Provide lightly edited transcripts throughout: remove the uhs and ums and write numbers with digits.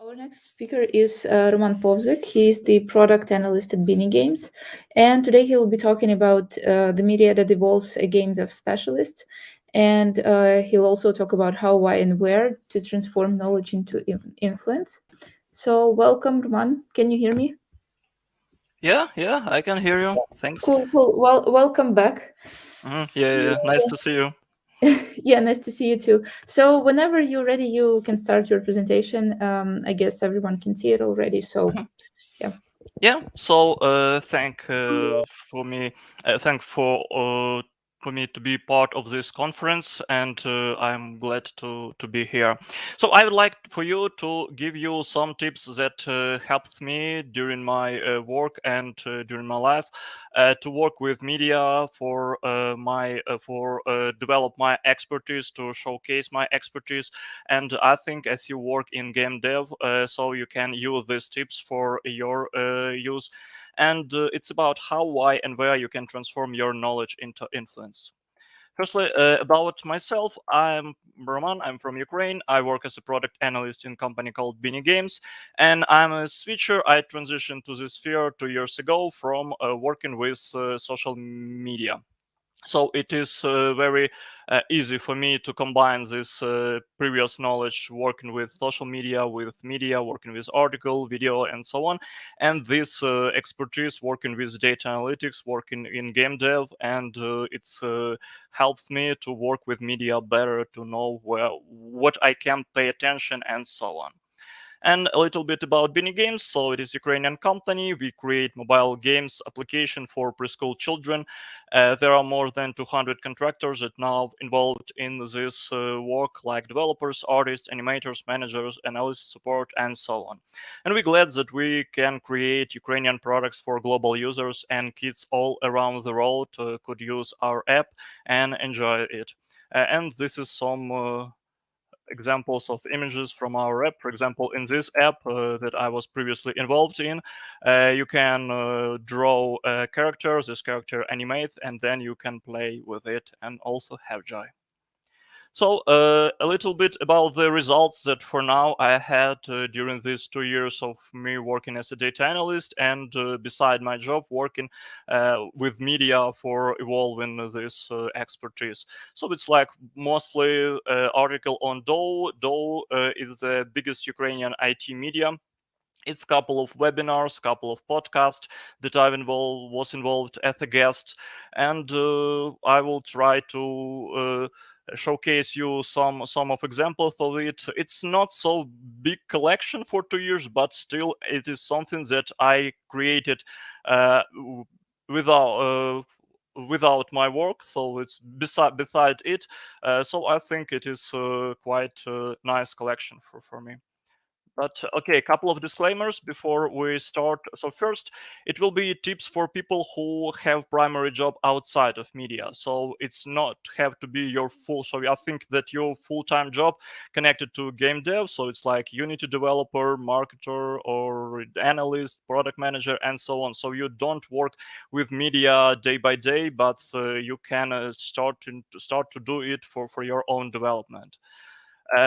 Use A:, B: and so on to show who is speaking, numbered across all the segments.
A: Our next speaker is Roman Povzyk. He is the product analyst at Bini Games, and today he will be talking about the media that evolves a game dev specialist, and he'll also talk about how, why, and where to transform knowledge into influence. So, welcome, Roman. Can you hear me?
B: Yeah, I can hear you. Thanks.
A: Cool. Well, welcome back.
B: Yeah, nice to see you.
A: Yeah, nice to see you too. So, whenever you're ready, you can start your presentation. I guess everyone can see it already. So,
B: Mhm.
A: yeah.
B: Yeah, so for me, thank for me to be part of this conference, and I'm glad to be here. So I would like for you to give you some tips that helped me during my work and during my life to work with media for develop my expertise, to showcase my expertise. And I think as you work in game dev, so you can use these tips for your use. And it's about how, why, and where you can transform your knowledge into influence. Firstly, about myself, I'm Roman. I'm from Ukraine. I work as a product analyst in a company called Bini Games, and I'm a switcher. I transitioned to this sphere 2 years ago from working with social media. So it is very easy for me to combine this previous knowledge working with social media, with media, working with article, video, and so on, and this expertise working with data analytics, working in game dev. And it's helped me to work with media better, to know what I can pay attention, and so on. And a little bit about Bini Games. So it is Ukrainian company. We create mobile games application for preschool children. There are more than 200 contractors that now involved in this work, like developers, artists, animators, managers, analysts, support, and so on. And we're glad that we can create Ukrainian products for global users, and kids all around the world could use our app and enjoy it. And this is some examples of images from our app. For example, in this app that I was previously involved in, you can draw a character, this character animate, and then you can play with it and also have joy. So, a little bit about the results that for now I had during these 2 years of me working as a data analyst, and beside my job working with media for evolving this expertise. So it's like mostly article on DOE. DOE is the biggest Ukrainian IT media. It's couple of webinars, couple of podcasts that was involved as a guest, and I will try to showcase you some of examples of it. It's not so big collection for 2 years, but still it is something that I created without. Without my work, so it's beside it. So I think it is quite a nice collection for me. But okay, a couple of disclaimers before we start. So first, it will be tips for people who have primary job outside of media. So it's not have to be your full. So I think that your full-time job connected to game dev. So it's like Unity developer, marketer, or analyst, product manager, and so on. So you don't work with media day by day, but you can start to do it for your own development.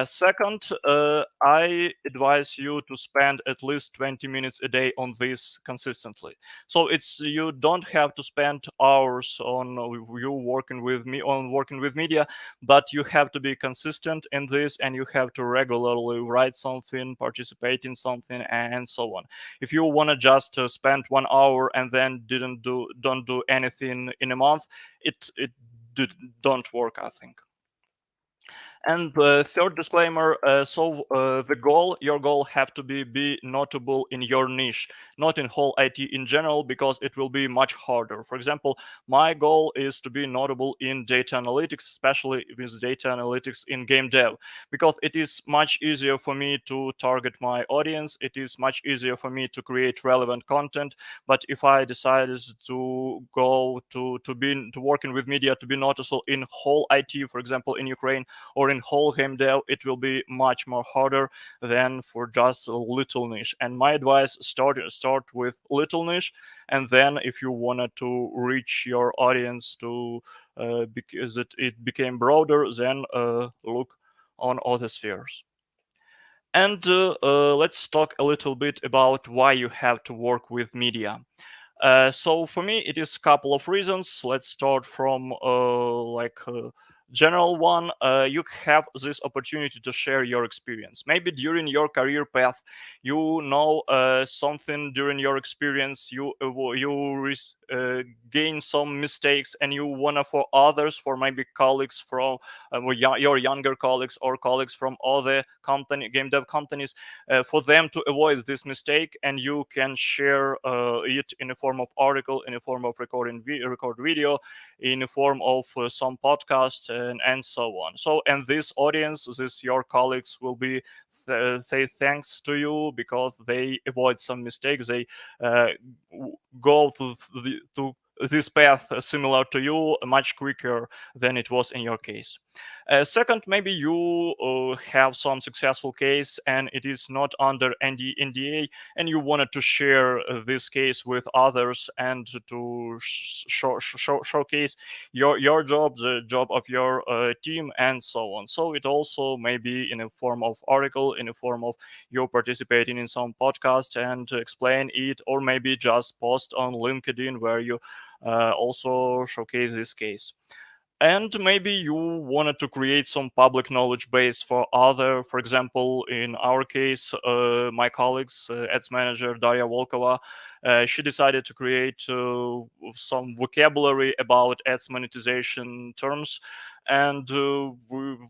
B: Second, I advise you to spend at least 20 minutes a day on this consistently. So it's you don't have to spend hours on you working with me on working with media, but you have to be consistent in this, and you have to regularly write something, participate in something, and so on. If you want to just spend 1 hour and then don't do anything in a month, it don't work, I think. And third disclaimer, your goal have to be notable in your niche, not in whole IT in general, because it will be much harder. For example, my goal is to be notable in data analytics, especially with data analytics in game dev, because it is much easier for me to target my audience. It is much easier for me to create relevant content. But if I decided to go to working with media to be noticeable in whole IT, for example, in Ukraine, or in whole game dev, it will be much more harder than for just a little niche. And my advice: start with little niche, and then if you wanted to reach your audience to because it became broader, then look on other spheres. And let's talk a little bit about why you have to work with media. So for me, it is a couple of reasons. Let's start from general one. You have this opportunity to share your experience. Maybe during your career path, you know something during your experience. Gain some mistakes, and you wanna for others, for maybe colleagues from your younger colleagues or colleagues from other game dev companies, for them to avoid this mistake, and you can share it in a form of article, in a form of record video, in a form of some podcast, and so on. So, and this audience, this your colleagues will be say thanks to you because they avoid some mistakes. They uh, go to this path similar to you much quicker than it was in your case. Second, maybe you have some successful case and it is not under NDA, and you wanted to share this case with others and to showcase your job, the job of your team, and so on. So it also may be in a form of article, in a form of you participating in some podcast and to explain it, or maybe just post on LinkedIn where you also showcase this case. And maybe you wanted to create some public knowledge base for other, for example, in our case, my colleagues, ads manager Daria Volkova, she decided to create some vocabulary about ads monetization terms, and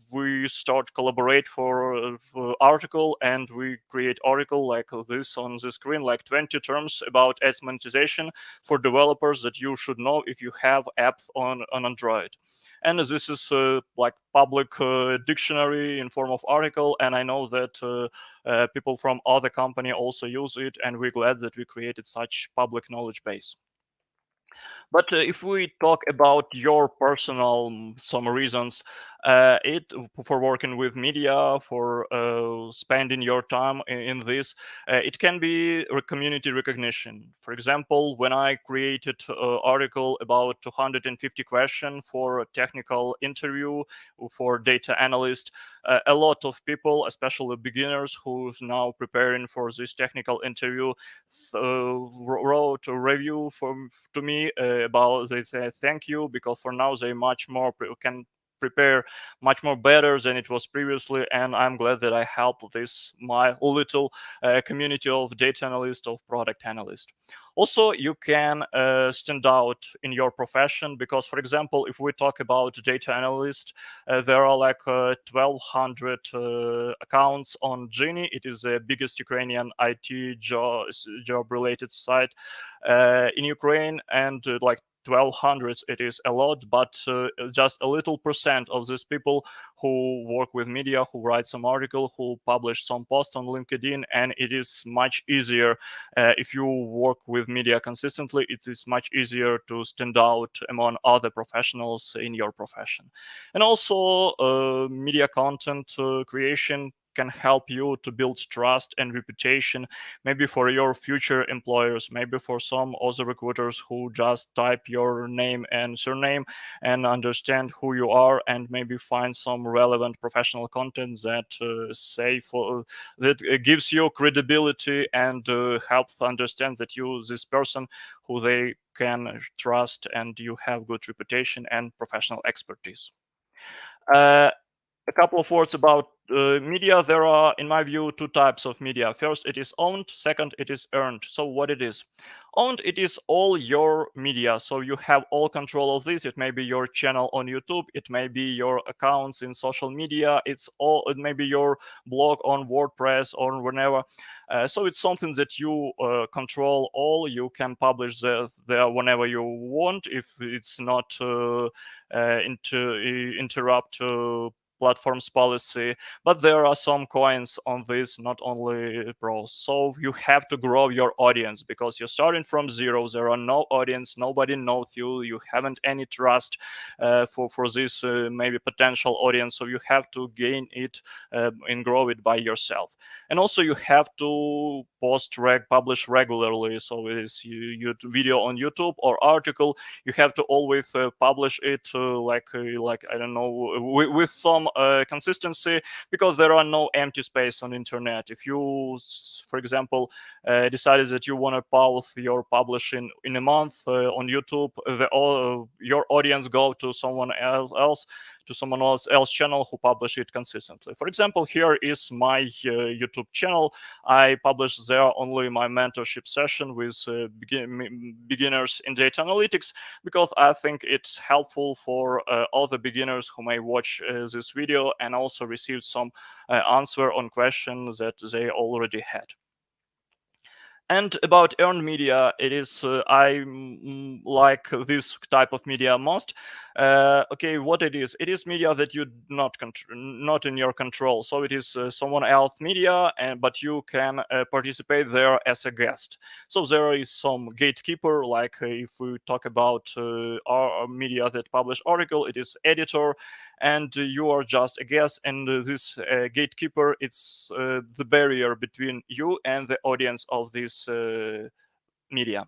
B: we start collaborate for article, and we create article like this on the screen, like 20 terms about ads monetization for developers that you should know if you have app on Android. And this is like public dictionary in form of article, and I know that people from other company also use it, and we're glad that we created such public knowledge base. But if we talk about your personal some reasons, it for working with media, for spending your time in this, it can be community recognition. For example, when I created an article about 250 questions for a technical interview for data analyst, a lot of people, especially beginners who's now preparing for this technical interview, wrote a review to me about. They say thank you because for now they much more can prepare much more better than it was previously, and I'm glad that I help this my little community of data analyst, of product analyst. Also, you can stand out in your profession because, for example, if we talk about data analyst, there are like 1,200 accounts on Bini. It is the biggest Ukrainian IT job related site in Ukraine, and like 1,200, it is a lot, but just a little percent of these people who work with media, who write some article, who publish some post on LinkedIn, and it is much easier if you work with media consistently. It is much easier to stand out among other professionals in your profession. And also, media content creation can help you to build trust and reputation, maybe for your future employers, maybe for some other recruiters who just type your name and surname and understand who you are, and maybe find some relevant professional content that gives you credibility and helps understand that you this person who they can trust, and you have good reputation and professional expertise. Uh, a couple of words about media. There are, in my view, two types of media. First, it is owned. Second, it is earned. So what it is? Owned, it is all your media. So you have all control of this. It may be your channel on YouTube. It may be your accounts in social media. It may be your blog on WordPress or whenever. So it's something that you control all. You can publish there whenever you want if it's not interrupt platform's policy. But there are some coins on this, not only pros. So you have to grow your audience because you're starting from zero. There are no audience, nobody knows you, you haven't any trust for this maybe potential audience. So you have to gain it and grow it by yourself. And also you have to publish regularly. So it is you video on YouTube or article, you have to always publish it like I don't know, with some consistency, because there are no empty space on internet. If you, for example, decided that you want to pause your publishing in a month on YouTube, your audience go to someone else to someone else channel who publish it consistently. For example, here is my YouTube channel. I publish there only my mentorship session with beginners in data analytics, because I think it's helpful for all the beginners who may watch this video and also receive some answer on questions that they already had. And about earned media, it is I like this type of media most. Okay, what it is? It is media that you not in your control. So it is someone else media, but you can participate there as a guest. So there is some gatekeeper, like if we talk about our media that publish article, it is editor, and you are just a guest, and this gatekeeper, it's the barrier between you and the audience of this media.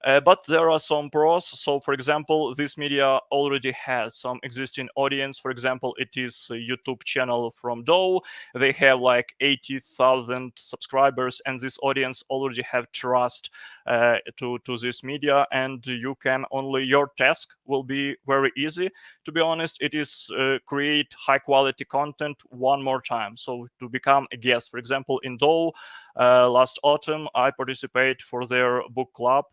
B: But there are some pros. So, for example, this media already has some existing audience. For example, it is a YouTube channel from Dow. They have like 80,000 subscribers, and this audience already have trust to this media. And you can only, your task will be very easy. To be honest, it is create high quality content one more time. So to become a guest, for example, in Dow, last autumn, I participate for their book club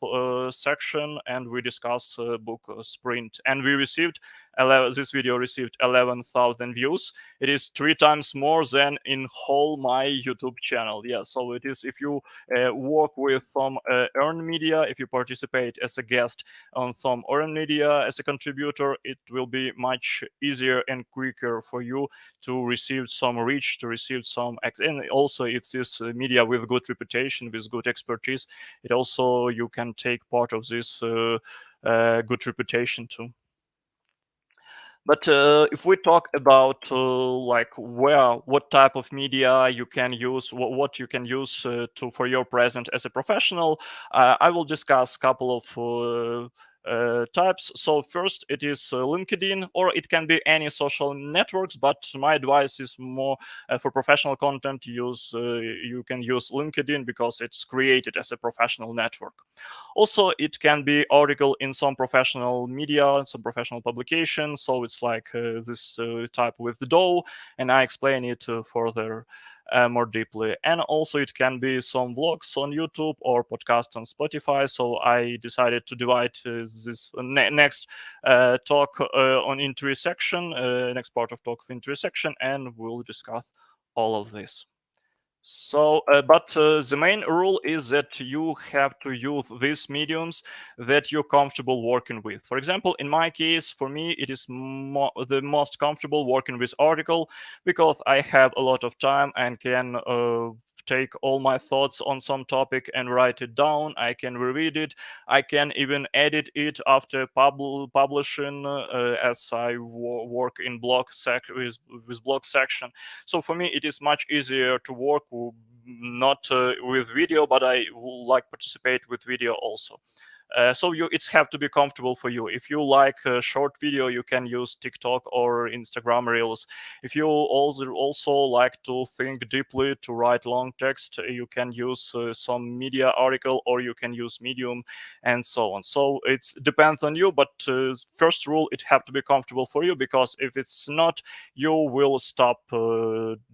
B: section, and we discuss book Sprint. And we received this video received 11,000 views. It is 3 times more than in whole my YouTube channel. Yeah, so it is, if you work with some earned media, if you participate as a guest on some earned media as a contributor, it will be much easier and quicker for you to receive some reach, to receive some, and also if this media with good reputation, with good expertise, it also, you can take part of this good reputation too. But if we talk about like what type of media you can use, what you can use for your present as a professional, I will discuss a couple of types. So first, it is LinkedIn, or it can be any social networks. But my advice is more for professional content. You can use LinkedIn because it's created as a professional network. Also, it can be article in some professional media, some professional publication. So it's like this type with the DOE, and I explain it further more deeply. And also it can be some vlogs on YouTube or podcast on Spotify. So I decided to divide this next talk on intersection, next part of talk of intersection, and we'll discuss all of this. So, but the main rule is that you have to use these mediums that you're comfortable working with. For example, in my case, for me, it is the most comfortable working with article, because I have a lot of time and can take all my thoughts on some topic and write it down. I can reread it. I can even edit it after publishing, as I work in with blog section. So for me, it is much easier to work not with video, but I will like participate with video also. So it's have to be comfortable for you. If you like short video, you can use TikTok or Instagram Reels. If you also like to think deeply, to write long text, you can use some media article, or you can use Medium, and so on. So it depends on you, but first rule, it have to be comfortable for you, because if it's not, you will stop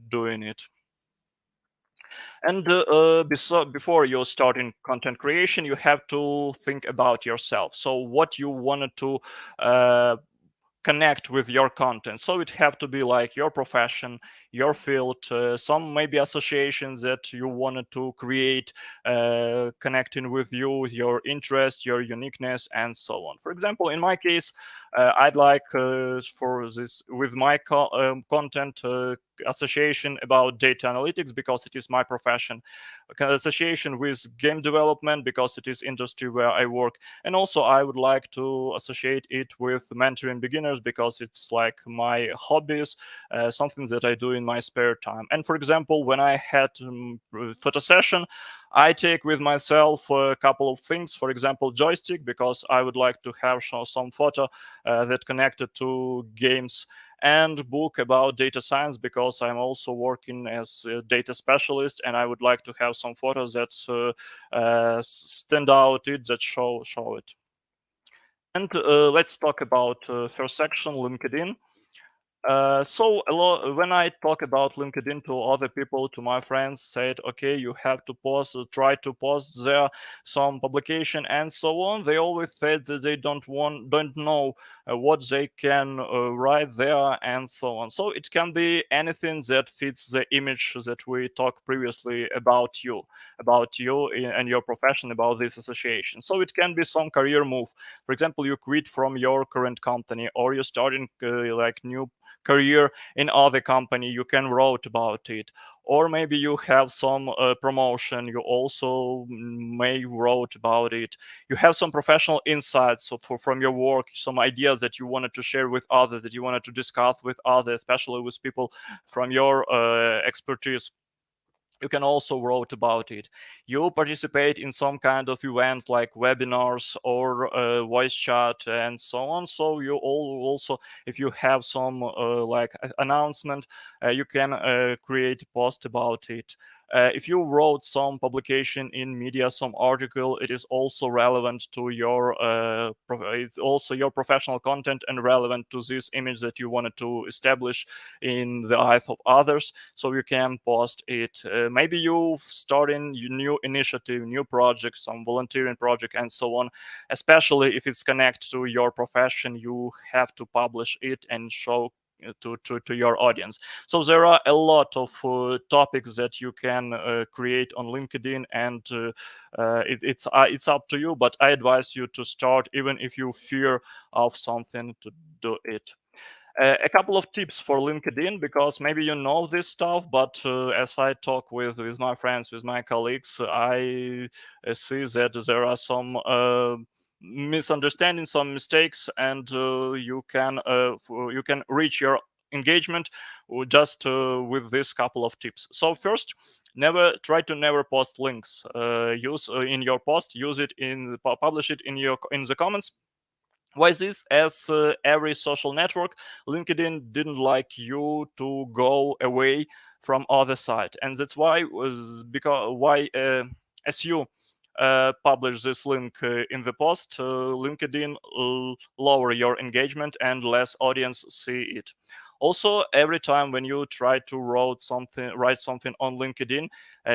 B: doing it. And before you start in content creation, you have to think about yourself. So what you wanted to connect with your content. So it have to be like your profession, your field, some maybe associations that you wanted to create, connecting with you, your interest, your uniqueness, and so on. For example, in my case, I'd like for this with my content association about data analytics, because it is my profession, association with game development, because it is industry where I work, and also I would like to associate it with mentoring beginners, because it's like my hobbies, something that I do in my spare time. And for example, when I had photo session, I take with myself a couple of things. For example, joystick, because I would like to have some photo that connected to games, and book about data science, because I'm also working as a data specialist, and I would like to have some photos that stand out it, that show it. And let's talk about first section, LinkedIn. So a lot when I talk about LinkedIn to other people, to my friends, said, okay, you have to post, try to post there some publication and so on. They always said that they don't know what they can write there and so on. So it can be anything that fits the image that we talked previously about you and your profession, about this association. So it can be some career move. For example, you quit from your current company, or you're starting like new career in other company, you can write about it. Or maybe you have some promotion, you also may wrote about it. You have some professional insights from your work, some ideas that you wanted to share with others, that you wanted to discuss with others, especially with people from your expertise. You can also write about it. You participate in some kind of event like webinars or voice chat and so on. So you all also, if you have some like announcement, you can create a post about it. If you wrote some publication in media, some article, it is also relevant to your it's also your professional content and relevant to this image that you wanted to establish in the eyes of others. So you can post it. Maybe you start in your new initiative, new project, some volunteering project and so on. Especially if it's connected to your profession, you have to publish it and show to your audience. So there are a lot of topics that you can create on LinkedIn, and it's up to you, but I advise you to start even if you fear of something to do it. A couple of tips for LinkedIn, because maybe you know this stuff, but as I talk with my friends, with my colleagues, I see that there are some misunderstandings, some mistakes, and you can reach your engagement just with this couple of tips. So first, never post links. Use in your post, use it publish it in the comments. Why this? As every social network, LinkedIn didn't like you to go away from other side, and that's why was because why as you publish this link in the post, LinkedIn lower your engagement and less audience see it. Also, every time when you try to write something on LinkedIn,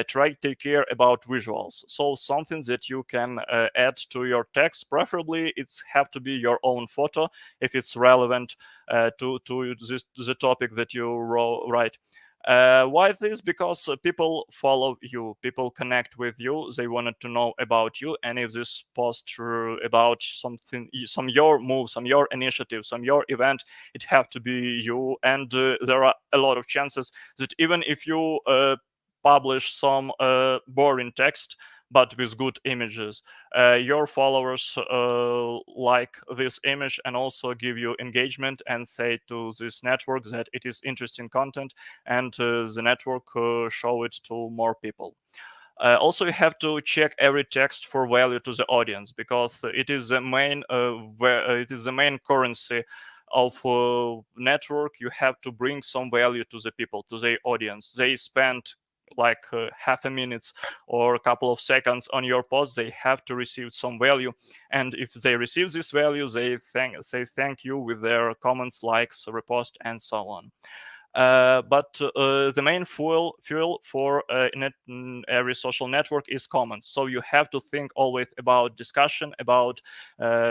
B: try to take care about visuals. So something that you can add to your text, preferably it's have to be your own photo if it's relevant to the topic that you write. Why this? Because people follow you, people connect with you, they wanted to know about you, and if this post about something, some your move, some your initiative, some your event, it have to be you. And there are a lot of chances that even if you publish some boring text but with good images, your followers like this image and also give you engagement and say to this network that it is interesting content, and the network show it to more people. Also, you have to check every text for value to the audience, because it is the main it is the main currency of network. You have to bring some value to the people, to the audience. They spend like half a minute or a couple of seconds on your post. They have to receive some value, and if they receive this value, they thank you with their comments, likes, repost, and so on. But the main fuel for every social network is comments. So you have to think always about discussion, about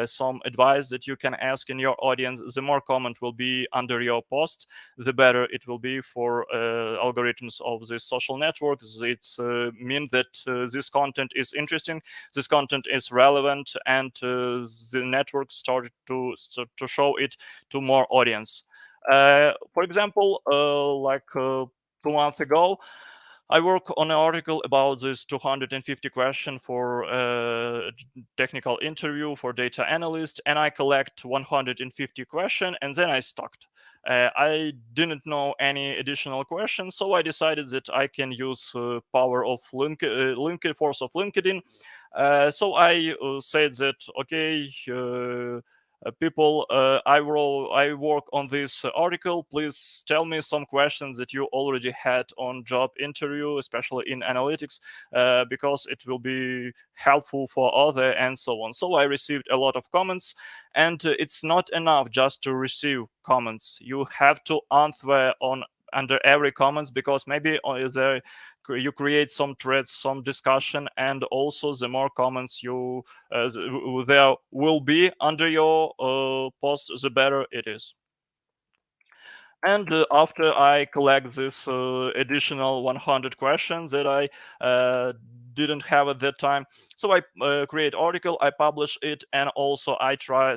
B: some advice that you can ask in your audience. The more comment will be under your post, the better it will be for algorithms of this social network. It's mean that this content is interesting, this content is relevant, and the network started to show it to more audience. For example, like 2 months ago, I work on an article about this 250 question for technical interview for data analyst, and I collect 150 question, and then I stopped. I didn't know any additional questions, so I decided that I can use power of force of LinkedIn. So I said that okay. people, I work on this article. Please tell me some questions that you already had on job interview, especially in analytics, because it will be helpful for other and so on. So I received a lot of comments, and it's not enough just to receive comments. You have to answer on under every comments, because maybe there you create some threads, some discussion, and also the more comments you there will be under your post, the better it is. And after I collect this additional 100 questions that I didn't have at that time, so I create article, I publish it, and also I try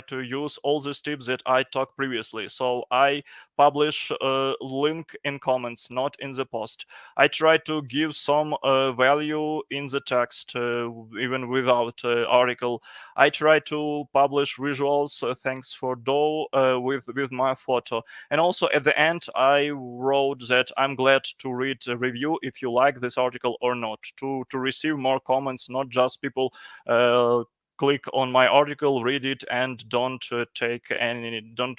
B: to use all these tips that I talked previously. So I publish a link in comments, not in the post. I try to give some value in the text, even without article. I try to publish visuals, thanks for Do, with my photo. And also at the end, I wrote that I'm glad to read a review if you like this article or not, to receive more comments, not just people click on my article, read it, and don't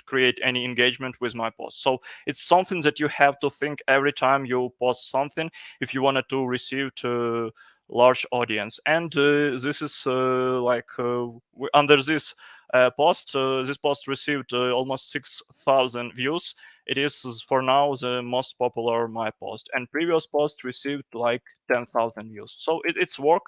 B: create any engagement with my post. So it's something that you have to think every time you post something if you wanted to receive to large audience. And this is under this post. This post received almost 6,000 views. It is for now the most popular my post, and previous post received like 10,000 views. So it's work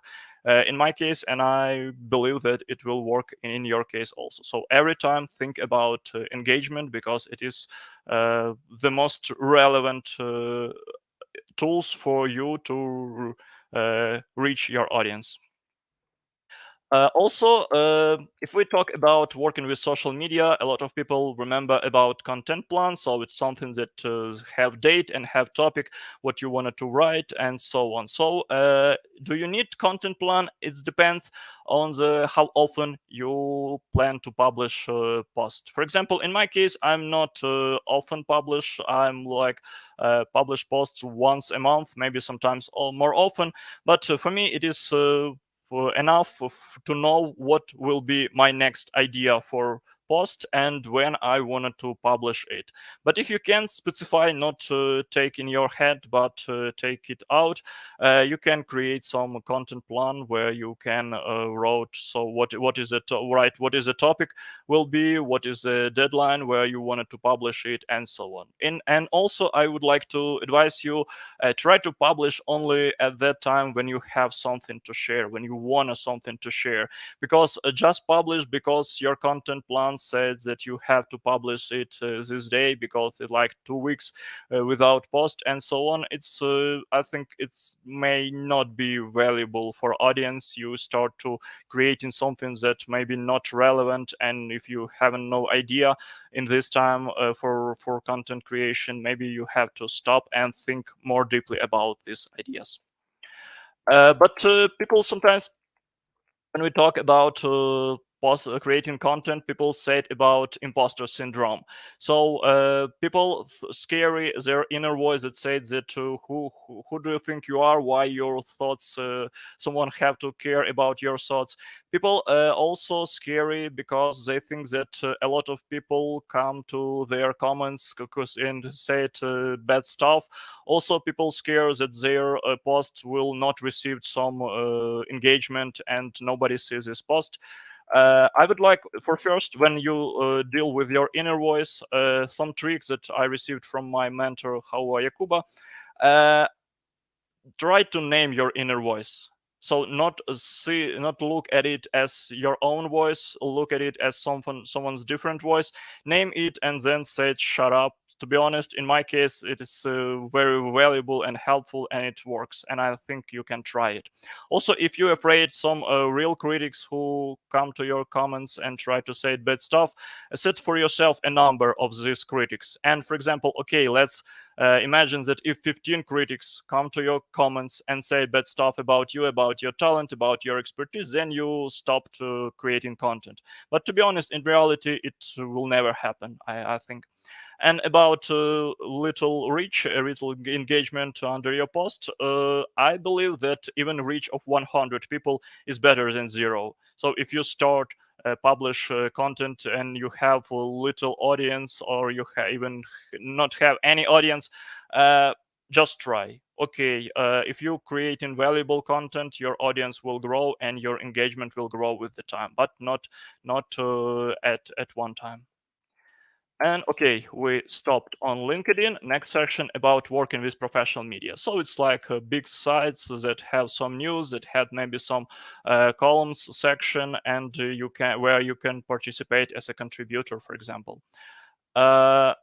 B: in my case, and I believe that it will work in your case also. So every time think about engagement, because it is the most relevant tools for you to reach your audience. Also, if we talk about working with social media, a lot of people remember about content plan. So it's something that have date and have topic, what you wanted to write, and so on. So do you need content plan? It depends on the how often you plan to publish post. For example, in my case, I'm not often publish. I'm like publish posts once a month, maybe sometimes or more often. But for me, it is enough to know what will be my next idea for post and when I wanted to publish it. But if you can specify, not take in your head, but take it out, you can create some content plan where you can write. So what is it? Right? What is the topic? Will be what is the deadline where you wanted to publish it, and so on. And also, I would like to advise you, try to publish only at that time when you have something to share, when you want something to share. Because just publish because your content plan says that you have to publish it this day, because it's like 2 weeks without post and so on. It's I think it's may not be valuable for audience. You start to creating something that maybe not relevant, and if you have no idea in this time for content creation, maybe you have to stop and think more deeply about these ideas. But people sometimes, when we talk about creating content, people say it about imposter syndrome. So people scary their inner voice that said that who do you think you are? Why your thoughts? Someone have to care about your thoughts. People also scary because they think that a lot of people come to their comments and say it, bad stuff. Also, people scare that their post will not receive some engagement and nobody sees this post. I would like, for first, when you deal with your inner voice, some tricks that I received from my mentor, Hawa Yakuba. Uh, Try to name your inner voice. So not look at it as your own voice, look at it as someone's different voice. Name it and then say it, shut up. To be honest, in my case, it is very valuable and helpful, and it works, and I think you can try it. Also, if you're afraid some real critics who come to your comments and try to say bad stuff, set for yourself a number of these critics. And for example, okay, let's imagine that if 15 critics come to your comments and say bad stuff about you, about your talent, about your expertise, then you stop to creating content. But to be honest, in reality, it will never happen, I think. And about little reach, little engagement under your post, I believe that even reach of 100 people is better than zero. So if you start publish content and you have a little audience, or you even not have any audience, just try. Okay, if you create invaluable content, your audience will grow and your engagement will grow with the time, but not at one time. And okay, we stopped on LinkedIn. Next section about working with professional media. So it's like big sites that have some news, that had maybe some columns section, and you can where you can participate as a contributor, for example. Uh,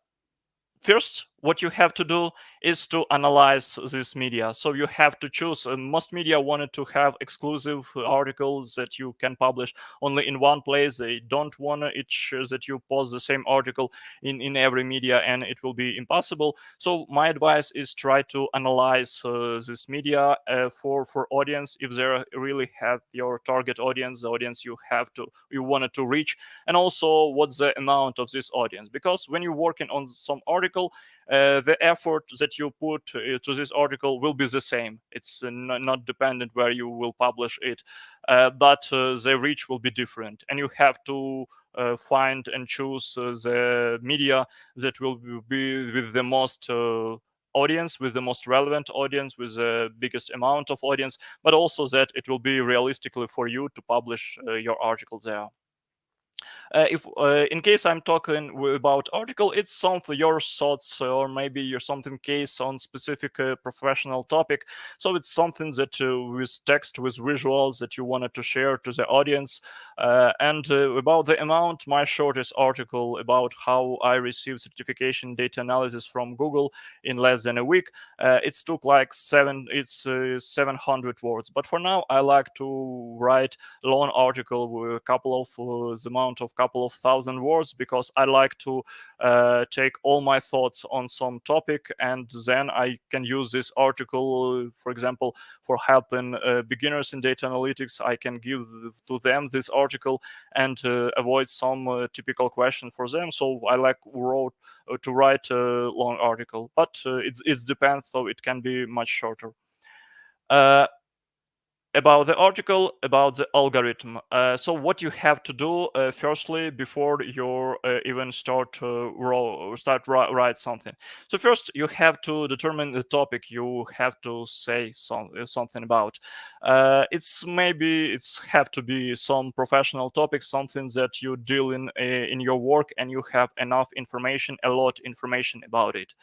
B: First, what you have to do is to analyze this media. So you have to choose. Most media wanted to have exclusive articles that you can publish only in one place. They don't want that you post the same article in every media, and it will be impossible. So my advice is try to analyze this media for audience, if they really have your target audience, the audience you wanted to reach, and also what's the amount of this audience. Because when you're working on some article, the effort that you put to this article will be the same. It's not dependent where you will publish it, but the reach will be different, and you have to find and choose the media that will be with the most audience, with the most relevant audience, with the biggest amount of audience, but also that it will be realistically for you to publish your article there. If in case I'm talking about article, it's something your thoughts, or maybe your something case on specific professional topic. So it's something that with text, with visuals that you wanted to share to the audience. And about the amount, my shortest article about how I received certification data analysis from Google in less than a week. It took like 700 words. But for now, I like to write long article with a couple of the amount of couple of thousand words, because I like to take all my thoughts on some topic, and then I can use this article, for example, for helping beginners in data analytics. I can give to them this article and avoid some typical question for them. So I like to write a long article, but it depends, so it can be much shorter. About the article, about the algorithm. So what you have to do firstly, before you even start write something. So first you have to determine the topic you have to say something about. It's have to be some professional topic, something that you deal in your work, and you have enough information, a lot information about it.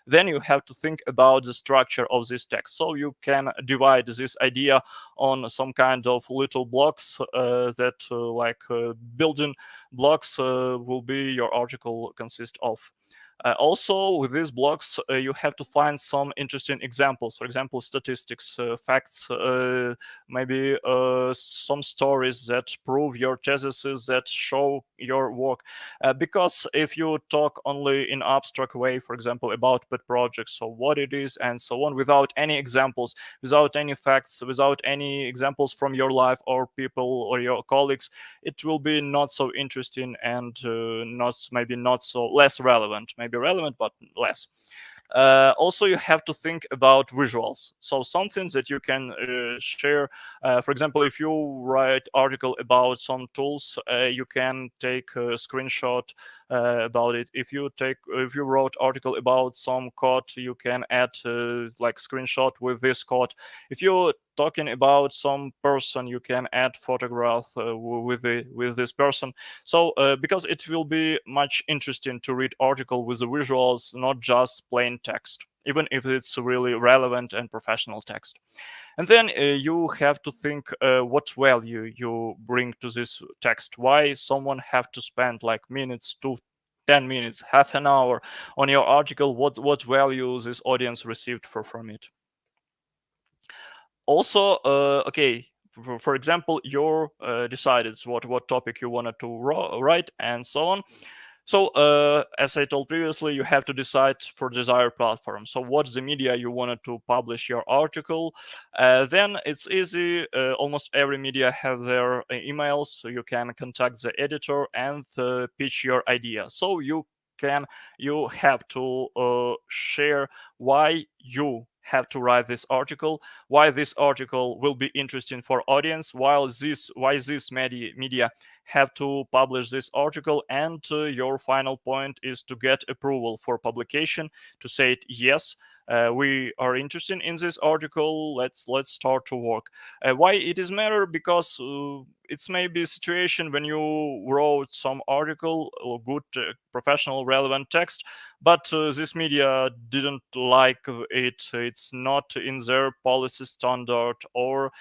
B: Then you have to think about the structure of this text. So you can divide this idea on some kind of little blocks that like building blocks will be your article consist of. Also, with these blocks, you have to find some interesting examples. For example, statistics, facts, maybe some stories that prove your theses, that show your work. Because if you talk only in abstract way, for example, about pet projects, so what it is and so on, without any examples, without any facts, without any examples from your life or people or your colleagues, it will be not so interesting, and not so less relevant. Maybe relevant, but less. Also, you have to think about visuals. So something that you can share. For example, if you write article about some tools, you can take a screenshot about it. If you wrote article about some code, you can add like screenshot with this code. If you're talking about some person, you can add photograph with this person. So because it will be much interesting to read article with the visuals, not just plain text, even if it's really relevant and professional text. And then you have to think what value you bring to this text. Why someone have to spend like minutes to 10 minutes, half an hour on your article? What value this audience received from it? Also, okay, for example, you decided what topic you wanted to write and so on. So as I told previously, you have to decide for desired platform. So what's the media you wanted to publish your article? Then it's easy. Almost every media have their emails, so you can contact the editor and pitch your idea. So you have to share why you have to write this article, why this article will be interesting for audience, why this media have to publish this article, and your final point is to get approval for publication, to say it, yes, we are interested in this article, let's start to work. Why it is matter? Because it's maybe a situation when you wrote some article or good professional relevant text, but this media didn't like it, it's not in their policy standard, or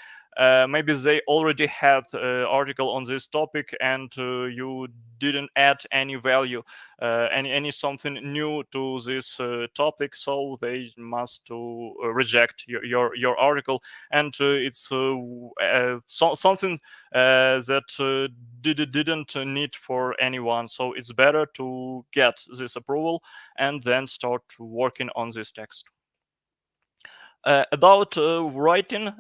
B: maybe they already had article on this topic, and you didn't add any value, any something new to this topic, so they must to reject your article. And it's something that didn't need for anyone, so it's better to get this approval and then start working on this text. About writing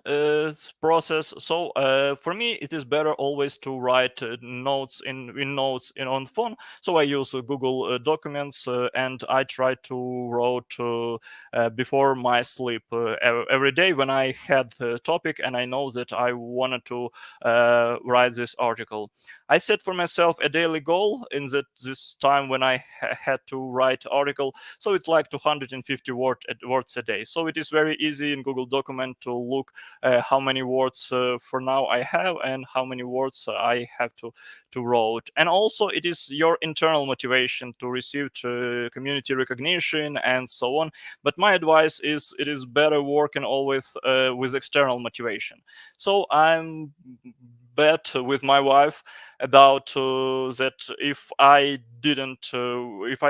B: process, so for me it is better always to write notes in notes on phone. So I use Google Documents, and I try to write before my sleep every day when I had the topic and I know that I wanted to write this article. I set for myself a daily goal in this time when I had to write article, so it's like 250 words a day. So it is very easy in Google Document to look how many words for now I have and how many words I have to write. And also it is your internal motivation to receive community recognition and so on. But my advice is it is better working always with external motivation. So I'm bet with my wife about that if I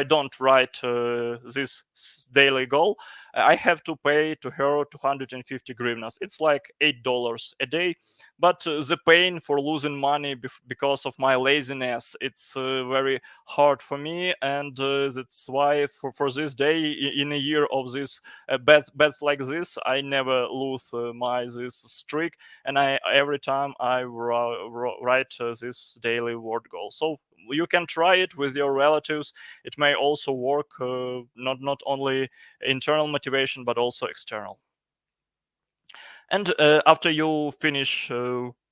B: don't write this daily goal, I have to pay to her 250 hryvnias. It's like $8 a day. But the pain for losing money because of my laziness, it's very hard for me, and that's why for this day in a year of this bad like this, I never lose my this streak, and I every time I write this daily word goal. So you can try it with your relatives. It may also work, not only internal motivation but also external. And after you finish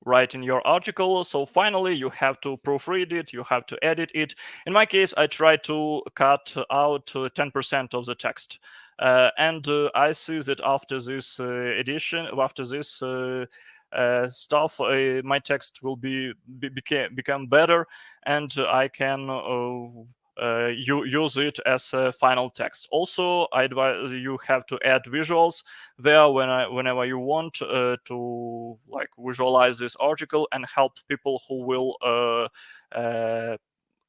B: writing your article, so finally you have to proofread it, you have to edit it. In my case, I try to cut out 10% of the text. And I see that after this after this stuff, my text will become better, and I can use it as a final text. Also, I advise you have to add visuals there whenever you want to like visualize this article and help people who will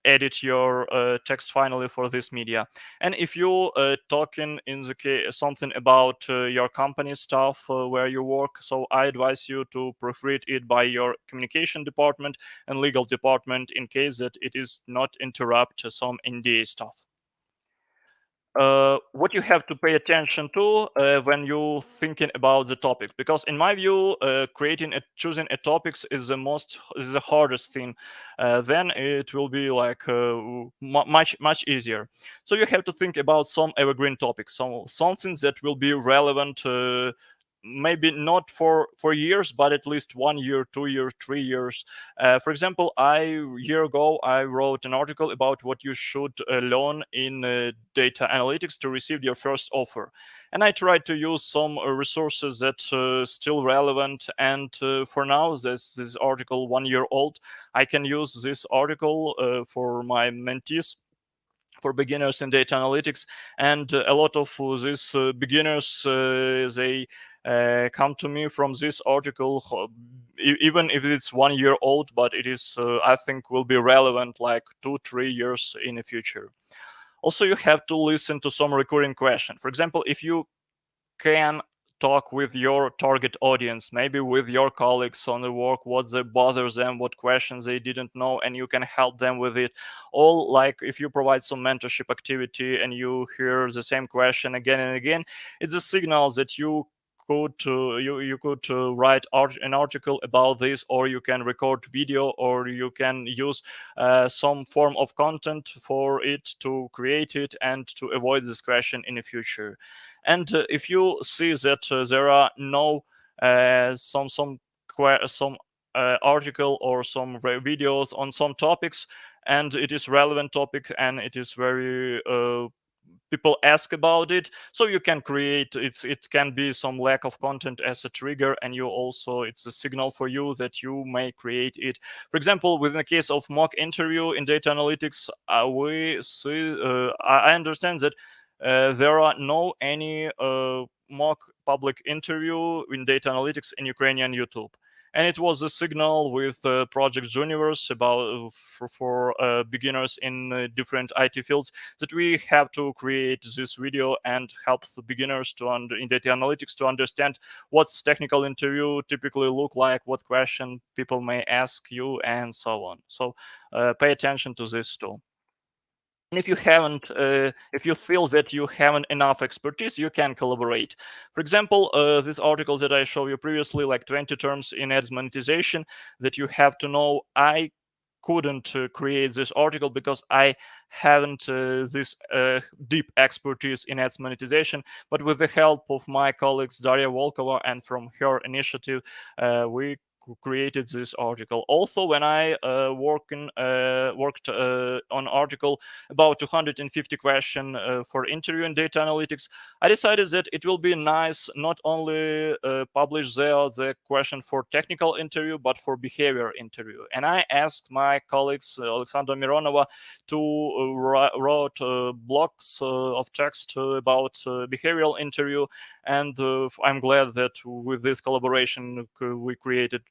B: edit your text finally for this media. And if you talking in the case something about your company stuff where you work, so I advise you to proofread it by your communication department and legal department in case that it is not interrupt some NDA stuff. What you have to pay attention to when you thinking about the topic, because in my view choosing a topics is the hardest thing. Then it will be like much easier. So you have to think about some evergreen topics, something that will be relevant, maybe not for years, but at least 1 year, 2 years, 3 years. For example, a year ago I wrote an article about what you should learn in data analytics to receive your first offer, and I tried to use some resources that still relevant. And for now, this article 1 year old, I can use this article for my mentees, for beginners in data analytics. And a lot of these beginners, they come to me from this article, even if it's 1 year old, but it is I think will be relevant like 2-3 years in the future. Also, you have to listen to some recurring question. For example, if you can talk with your target audience, maybe with your colleagues on the work, what they bothers them, what questions they didn't know, and you can help them with it. All like if you provide some mentorship activity and you hear the same question again and again, it's a signal that you could write an article about this, or you can record video, or you can use some form of content for it to create it and to avoid this question in the future. And if you see that there are no some article or some videos on some topics, and it is relevant topic, and it is very people ask about it, so you can create it can be some lack of content as a trigger, and you also it's a signal for you that you may create it. For example, within the case of mock interview in data analytics, we see I understand that there are no any mock public interview in data analytics in Ukrainian YouTube. And it was a signal with Project Universe about for beginners in different IT fields, that we have to create this video and help the beginners in data analytics to understand what's technical interview typically look like, what question people may ask you, and so on. So pay attention to this too. And if you haven't, if you feel that you haven't enough expertise, you can collaborate. For example, this article that I showed you previously, like 20 terms in ads monetization that you have to know, I couldn't create this article because I haven't this deep expertise in ads monetization. But with the help of my colleagues Daria Volkova, and from her initiative, we created this article. Also, when I worked on article about 250 question for interview in data analytics, I decided that it will be nice not only publish there the question for technical interview, but for behavior interview. And I asked my colleagues Alexandra Mironova to wrote blocks of text about behavioral interview, and I'm glad that with this collaboration we created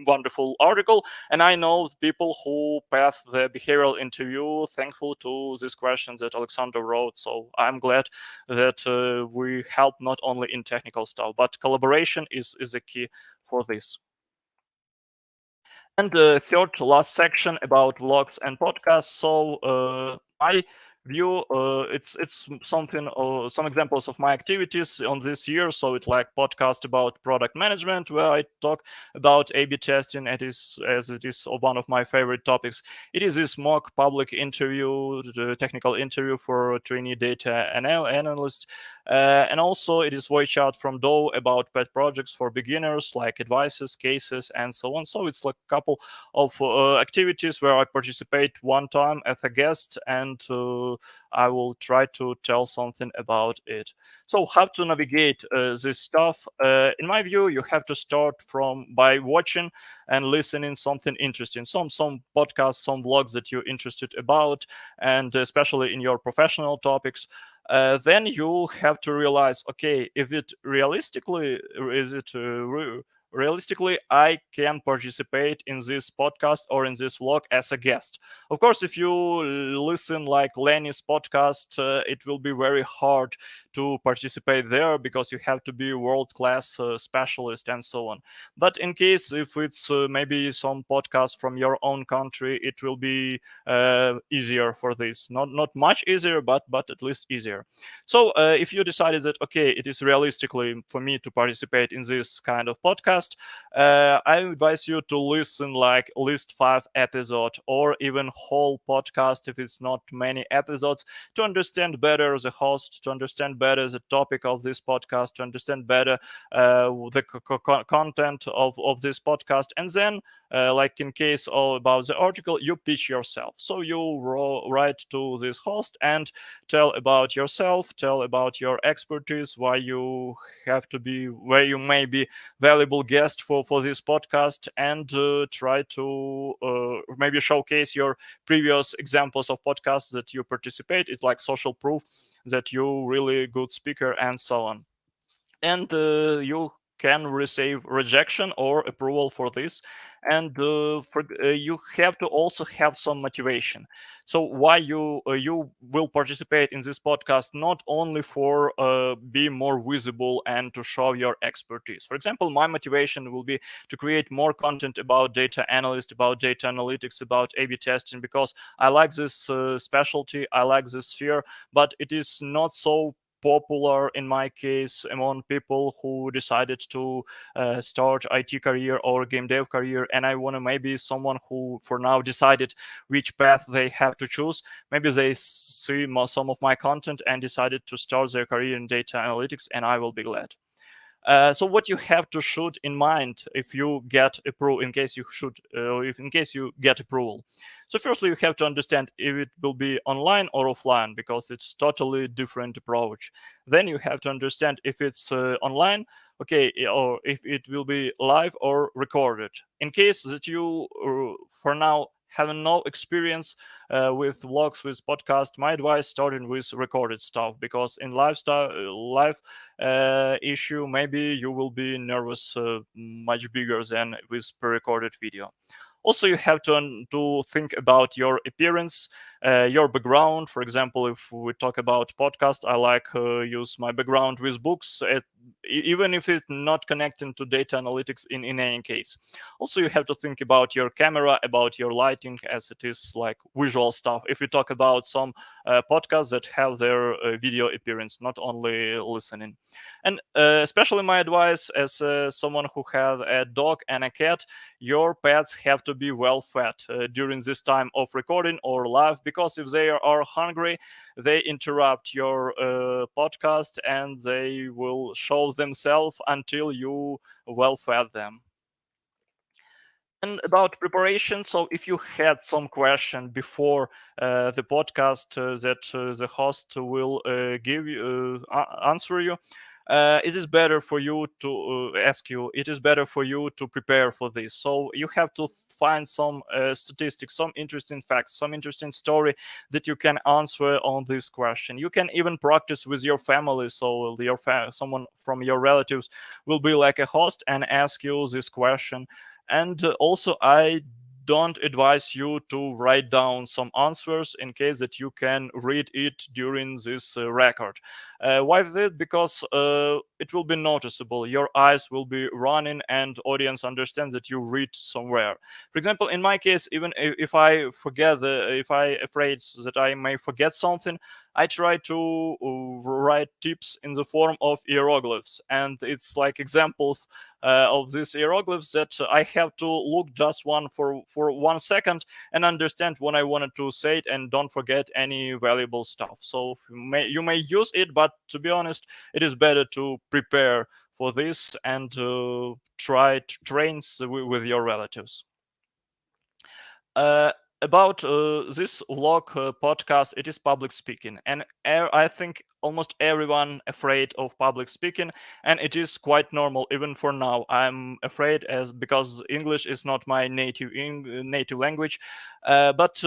B: wonderful article. And I know people who passed the behavioral interview thankful to these questions that Alexander wrote. So I'm glad that we help not only in technical stuff, but collaboration is a key for this. And the third to last section about vlogs and podcasts. So my view, it's something, some examples of my activities on this year. So it's like podcast about product management, where I talk about A/B testing. It is, as it is one of my favorite topics. It is this mock public interview, the technical interview for a trainee data analyst. And also it is voice chat from Do about pet projects for beginners, like advices, cases, and so on. So it's like a couple of activities where I participate one time as a guest, and I will try to tell something about it. So how to navigate this stuff? In my view, you have to start by watching and listening something interesting, some podcasts, some blogs that you're interested about, and especially in your professional topics. Then you have to realize, okay, is it realistically I can participate in this podcast or in this vlog as a guest. Of course, if you listen like Lenny's podcast, it will be very hard to participate there because you have to be world-class specialist and so on. But in case if it's maybe some podcast from your own country, it will be easier for this. Not much easier, but at least easier. So if you decided that, okay, it is realistically for me to participate in this kind of podcast, I advise you to listen like at least 5 episodes, or even whole podcast if it's not many episodes, to understand better the host, to understand better the topic of this podcast, to understand better the content of this podcast. And then like in case about the article, you pitch yourself. So you write to this host and tell about yourself, tell about your expertise, why you have to be, where you may be valuable guest for this podcast, and try to maybe showcase your previous examples of podcasts that you participate. It's like social proof that you're really good speaker, and so on. And you can receive rejection or approval for this, and you have to also have some motivation. So why you will participate in this podcast, not only for be more visible and to show your expertise. For example, my motivation will be to create more content about data analyst, about data analytics, about A/B testing, because I like this specialty, I like this sphere, but it is not so popular in my case among people who decided to start IT career or game dev career, and I want to maybe someone who for now decided which path they have to choose. Maybe they see some of my content and decided to start their career in data analytics, and I will be glad. So what you have to shoot in mind if you get approval, in case you should, if in case you get approval. So firstly, you have to understand if it will be online or offline, because it's totally different approach. Then you have to understand if it's online, okay, or if it will be live or recorded. In case that you, for now, have no experience with vlogs, with podcast, my advice starting with recorded stuff, because in live issue, maybe you will be nervous much bigger than with pre-recorded video. Also, you have to think about your appearance, your background. For example, if we talk about podcast, I like use my background with books, even if it's not connecting to data analytics in any case. Also, you have to think about your camera, about your lighting, as it is like visual stuff. If we talk about some podcasts that have their video appearance, not only listening. And especially my advice as someone who have a dog and a cat, your pets have to be well fed during this time of recording or live, because if they are hungry, they interrupt your podcast and they will show themselves until you well fed them. And about preparation, so if you had some question before the podcast that the host will give you answer you, it is better for you to ask you. It is better for you to prepare for this. So you have to find some statistics, some interesting facts, some interesting story that you can answer on this question. You can even practice with your family. So your someone from your relatives will be like a host and ask you this question. And also, I don't advise you to write down some answers in case that you can read it during this record. Why this? Because it will be noticeable. Your eyes will be running, and audience understands that you read somewhere. For example, in my case, even if I forget if I afraid that I may forget something, I try to write tips in the form of hieroglyphs, and it's like examples of these hieroglyphs that I have to look just one for 1 second and understand what I wanted to say it, and don't forget any valuable stuff. So you may use it, but to be honest, it is better to prepare for this and try to train with your relatives. Uh, about this vlog podcast, it is public speaking, and I think almost everyone afraid of public speaking, and it is quite normal. Even for now, I'm afraid, as because English is not my native language. But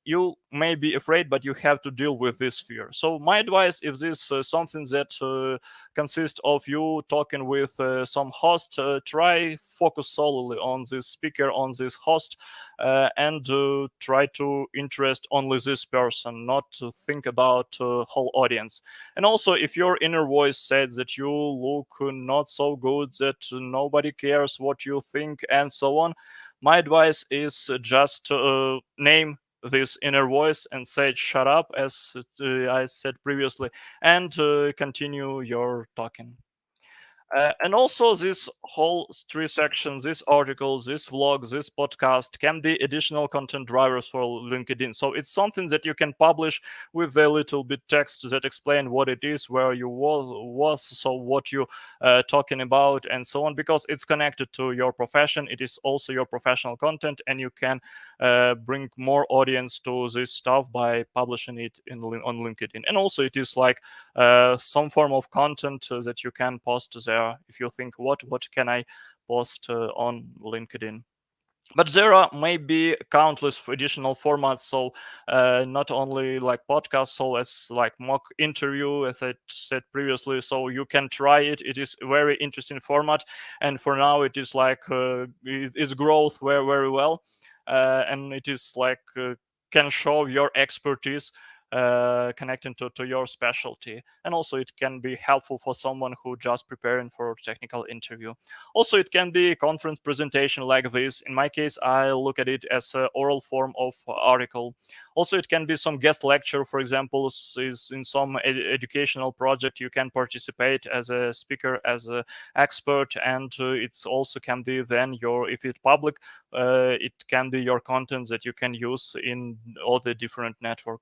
B: you may be afraid, but you have to deal with this fear. So my advice, if this something that consists of you talking with some host, try focus solely on this speaker, on this host, and try to interest only this person, not to think about whole audience. And also, if your inner voice said that you look not so good, that nobody cares what you think, and so on, my advice is just name this inner voice and say shut up, as I said previously, and continue your talking. And also, this whole three sections, this article, this vlog, this podcast can be additional content drivers for LinkedIn. So it's something that you can publish with a little bit text that explain what it is, where you was, so what you talking about, and so on, because it's connected to your profession. It is also your professional content, and you can bring more audience to this stuff by publishing it on LinkedIn. And also, it is like some form of content that you can post there if you think what can I post on LinkedIn. But there are maybe countless additional formats, so not only like podcasts, so as like mock interview, as I said previously. So you can try it. It is a very interesting format, and for now it is like it's growth very well, and it is like can show your expertise connecting to your specialty. And also it can be helpful for someone who just preparing for a technical interview. Also, it can be a conference presentation like this. In my case, I look at it as an oral form of article. Also, it can be some guest lecture, for example, is in some educational project you can participate as a speaker, as an expert, and it's also can be then your, if it's public, it can be your content that you can use in all the different network.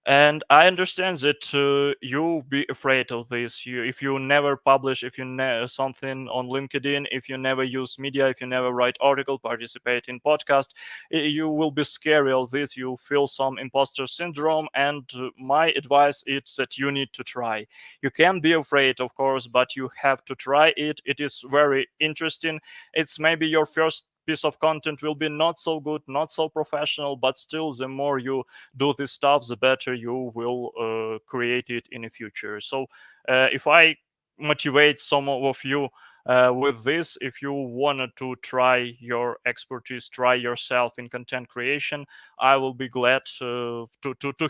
B: And I understand that you be afraid of this. If you never publish, if you something on LinkedIn, if you never use media, if you never write article, participate in podcast, you will be scary of this. You feel some imposter syndrome. And my advice is that you need to try. You can be afraid, of course, but you have to try it. It is very interesting. It's maybe your first piece of content will be not so good, not so professional, but still the more you do this stuff, the better you will create it in the future. So if I motivate some of you with this, if you wanted to try your expertise, try yourself in content creation, I will be glad to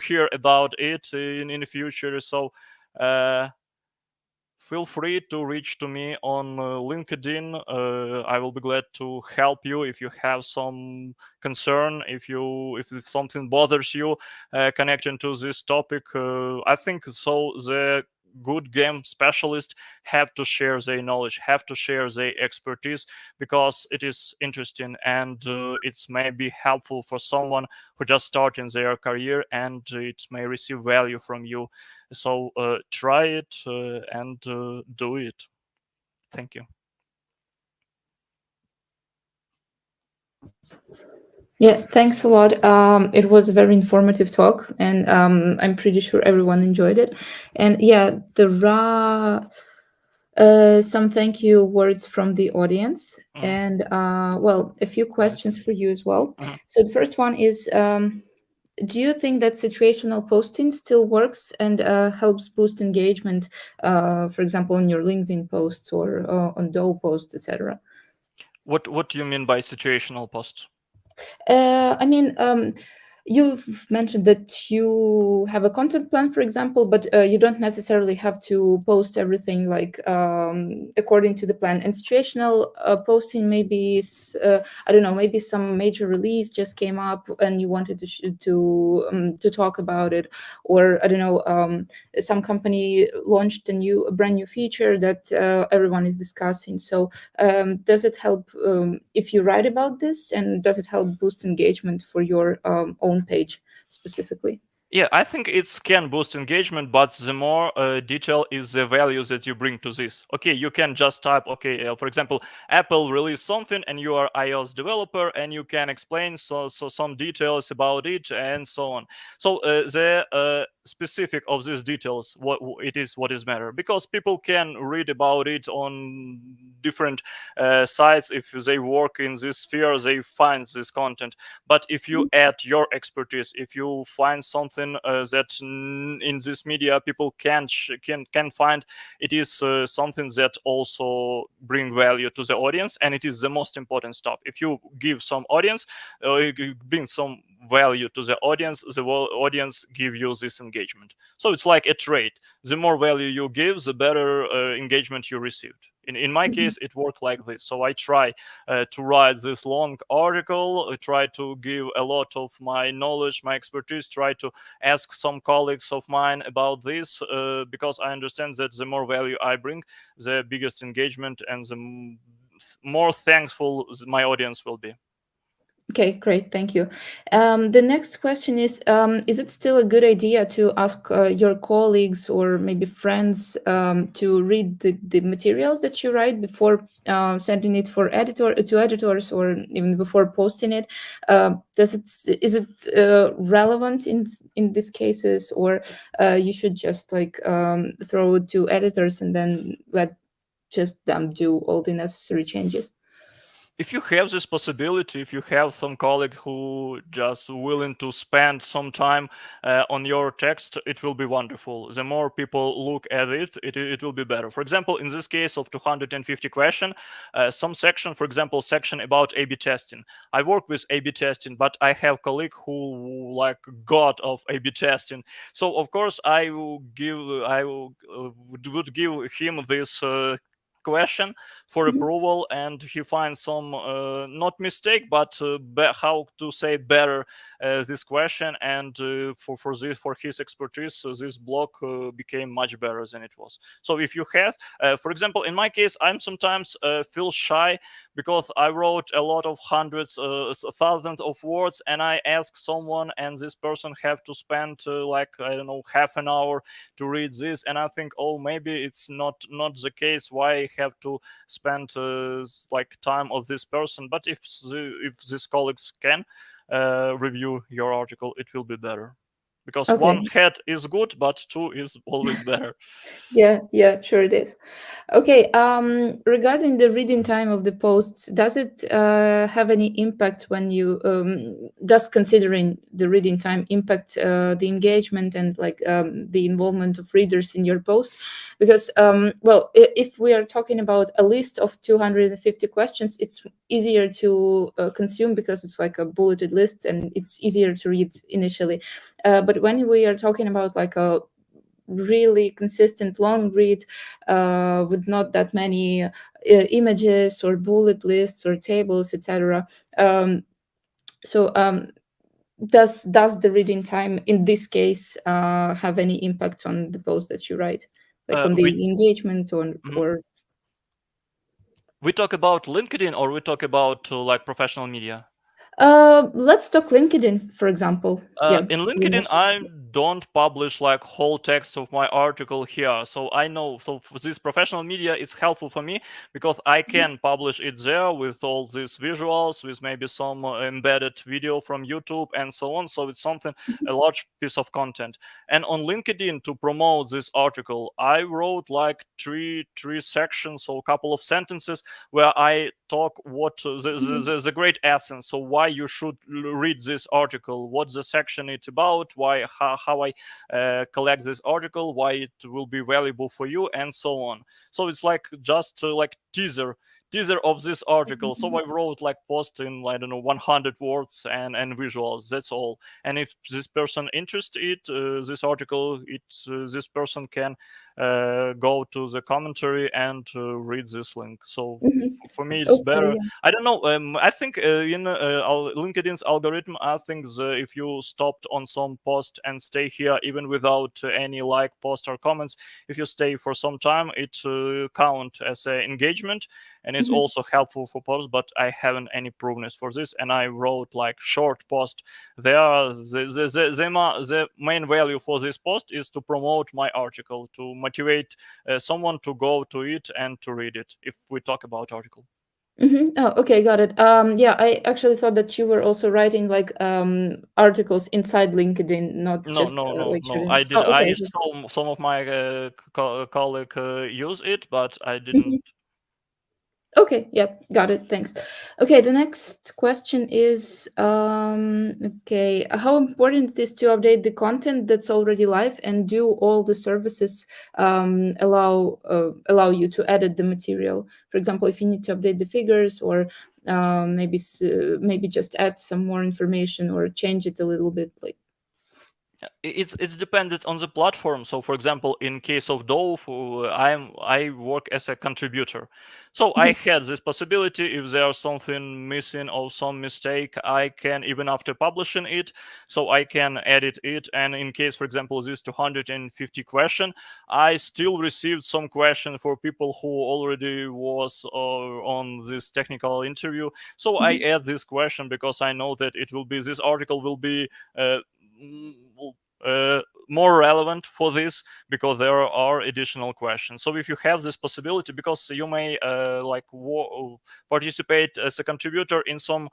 B: hear about it in the future. So feel free to reach to me on LinkedIn. I will be glad to help you if you have some concern, if something bothers you connecting to this topic. I think so the good game specialists have to share their knowledge, have to share their expertise, because it is interesting and it's may be helpful for someone who just starting their career, and it may receive value from you. So try it and do it. Thank you.
A: Yeah, thanks a lot. It was a very informative talk, and I'm pretty sure everyone enjoyed it. And yeah, some thank you words from the audience, and well, a few questions for you as well.
B: Mhm.
A: So the first one is, do you think that situational posting still works and helps boost engagement, for example, in your LinkedIn posts or on Dow posts, etc.?
B: What do you mean by situational posts?
A: I mean, you've mentioned that you have a content plan, for example, but you don't necessarily have to post everything like according to the plan. And situational posting maybe is, I don't know, maybe some major release just came up and you wanted to talk about it, or I don't know, some company launched a brand new feature that everyone is discussing. So does it help if you write about this, and does it help boost engagement for your own page specifically?
B: Yeah, I think it can boost engagement, but the more detail is the value that you bring to this. Okay, you can just type, okay, for example, Apple released something, and you are iOS developer, and you can explain so some details about it and so on. So the specific of these details, what is matter, because people can read about it on different sites. If they work in this sphere, they find this content. But if you add your expertise, if you find something that in this media people can find, it is something that also bring value to the audience, and it is the most important stuff. If you give some audience, you bring some value to the audience, the audience give you this engagement. So it's like a trade. The more value you give, the better engagement you received. In my case, it worked like this. So I try to write this long article, try to give a lot of my knowledge, my expertise, try to ask some colleagues of mine about this, because I understand that the more value I bring, the biggest engagement and the more thankful my audience will be.
A: Okay, great. Thank you. The next question is it still a good idea to ask your colleagues or maybe friends to read the materials that you write before sending it for to editors, or even before posting it? Is it relevant in these cases, or you should just like throw it to editors and then let just them do all the necessary changes?
B: if you have this possibility, if you have some colleague who just willing to spend some time on your text, it will be wonderful. The more people look at it will be better. For example, in this case of 250 question, some section, for example, section about A/B testing. I work with A/B testing, but I have colleague who like god of A/B testing. So of course I would give him this question for
A: Mhm.
B: approval, and he finds some not mistake but how to say better this question, and for his expertise, this block became much better than it was. So if you have for example, in my case, I'm sometimes feel shy because I wrote a lot of hundreds thousands of words, and I ask someone, and this person have to spend like, I don't know, half an hour to read this, and I think, oh, maybe it's not the case, why I have to spend like time of this person. But if these colleagues can review your article, it will be better, because one
A: Okay.
B: head is good but two is always better.
A: Yeah, sure it is. Okay, regarding the reading time of the posts, does it have any impact when you just considering the reading time impact the engagement and like the involvement of readers in your post? Because well, if we are talking about a list of 250 questions, it's easier to consume because it's like a bulleted list and it's easier to read initially. But when we are talking about like a really consistent long read with not that many images or bullet lists or tables, etc. Um, so does the reading time in this case have any impact on the post that you write, like on
B: We
A: the engagement
B: mhm.
A: or
B: We talk about LinkedIn, or we talk about like professional media?
A: let's talk LinkedIn, for example. Yeah,
B: In
A: we
B: LinkedIn,
A: most
B: I don't publish like whole text of my article here, so I know. So for this professional media, it's helpful for me because I can publish it there with all these visuals, with maybe some embedded video from YouTube and so on. So it's something, a large piece of content. And on LinkedIn, to promote this article, I wrote like three sections, so a couple of sentences where I talk what the great essence. So why you should read this article, what the section it's about, why how I collect this article, why it will be valuable for you, and so on. So it's like just like teaser of this article. So I wrote like post in, I don't know, 100 words and visuals. That's all. And if this person interested this article, this person can go to the commentary and read this link. So
A: Mhm.
B: for me, it's
A: Okay,
B: better.
A: yeah.
B: I don't know. I think in LinkedIn's algorithm, I think if you stopped on some post and stay here even without any like post or comments, if you stay for some time, it count as engagement, and it's
A: Mhm.
B: also helpful for posts. But I haven't any provenance for this, and I wrote like short post. There, the main value for this post is to promote my article, to motivate someone to go to it and to read it. If we talk about article.
A: Oh, okay, got it. Yeah, I actually thought that you were also writing like articles inside LinkedIn, not
B: No,
A: just
B: no, no,
A: like
B: no.
A: short
B: I
A: notes.
B: did.
A: Oh,
B: I
A: okay.
B: saw some of my colleague use it, but I
A: Mhm.
B: didn't.
A: Okay, yep, got it. Thanks. Okay, the next question is okay, how important it is to update the content that's already live, and do all the services allow you to edit the material? For example, if you need to update the figures or maybe just add some more information or change it a little bit, like.
B: It's dependent on the platform. So for example, in case of Dove, I work as a contributor, so I
A: Mhm,
B: had this possibility. If there's something missing or some mistake, I can, even after publishing it, so I can edit it. And in case, for example, this 250 question, I still received some question for people who already was on this technical interview, so I
A: mhm,
B: add this question because I know that it will be, this article will be uh, mm, uh, more relevant for this, because there are additional questions. So if you have this possibility, because you may participate as a contributor in some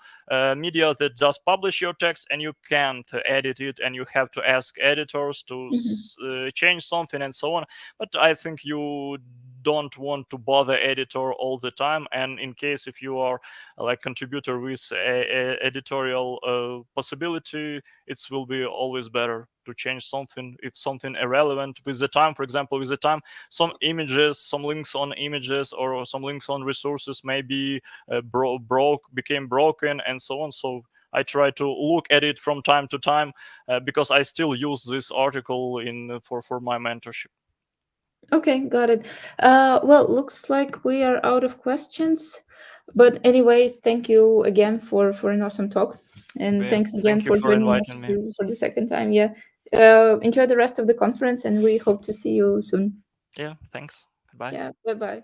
B: media that just publish your text, and you can't edit it, and you have to ask editors to
A: mhm,
B: change something and so on. But I think you don't want to bother editor all the time. And in case if you are like contributor with a editorial possibility, it will be always better to change something if something irrelevant with the time. For example, with the time, some images, some links on images, or some links on resources maybe became broken, and so on. So I try to look at it from time to time, because I still use this article in for my mentorship.
A: Okay, got it. Well, looks like we are out of questions. But anyways, thank you again for an awesome talk, and
B: Yeah,
A: thanks again
B: thank you
A: for
B: for
A: joining us
B: inviting me.
A: for the second time. Yeah, enjoy the rest of the conference, and we hope to see you soon.
B: Yeah, thanks. Goodbye.
A: Yeah, bye bye.